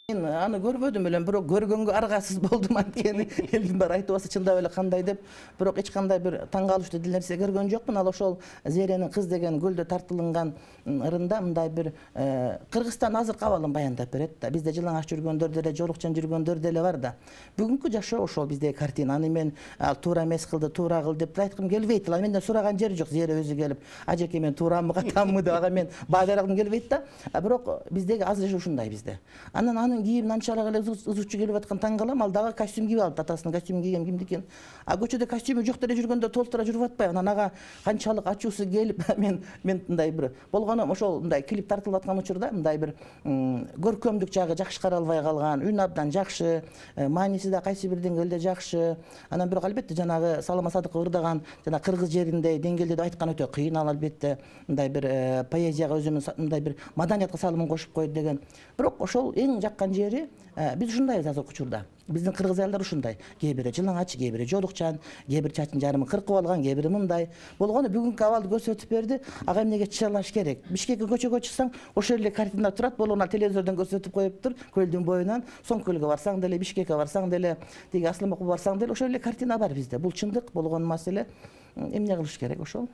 Мен аны көрбөдүм элем, бирок көргөнгө аргасыз болдум анткени элдин баары айтып атса чындап эле кандай деп, бирок эч кандай бир таң калыштуу нерсе көргөн жокмун. Ал ошол Зеренин Кыз деген гүлдө тартылган ырында мындай бир Кыргызстан азыркы абалын баяндап берет да. Бизде жылаңач жүргөндөр деле, жолукчан жүргөндөр деле бар да. Бүгүнкү жашоо ошол биздеги картина. Аны мен туура эмес кылды, туура кыл деп айткым келбейт. Ал менден сураган жери жок. Зере өзү келип, ажеке мен туурамы, катаммы деп ага мен баа бергим келбейт да. Бирок биздеги азыр ушундай bizde. Анын кийимин анчалык эле ызучу келип аткан таң калам. Ал дагы костюм кийип алып, атасынын костюмун кийген кимдики экен. Көчөдө костюму жок деле жүргөндө толтура жүрүп атпайбы. Анан ага канчалык ачуусу келип мен мындай бир болгону ошол мындай клип тартылып аткан учурда мындай бир көркөмдүк жагы жакшы каралбай калган, үн абдан жакшы, мааниси да кайсы бир деңгээлде жакшы. Анан бирок албетте жанагы Салама Садыкова ырдаган жана кыргыз жеринде деңгээлде деп айткан өтө кыйын. Ал албетте мындай бир поэзияга өзүнүн мындай бир маданиятка салымын кошуп койду деген. Бирок ошол эң жаккан жери биз ушундайбыз азыркы учурда. Биздин кыргыз аялдар ушундай. Кээ бири жылаңач, кээ бири жолукчан, кээ бири чачын жарымын кыркып алган, кээ бири мындай. Болгону бүгүнкү абалды көрсөтүп берди. Ага эмнеге чыалаш керек? Бишкекке көчөгө чыксаң, ошол эле картина турат, болгону телевизордон көрсөтүп коюптур, көлдүн боюнан. Соңкөлгө барсаң деле, Бишкекке барсаң деле, тиги Аслымакка барсаң деле ошол эле картина бар бизде. Бул чындык болгон маселе. Эмне кылыш керек ошол?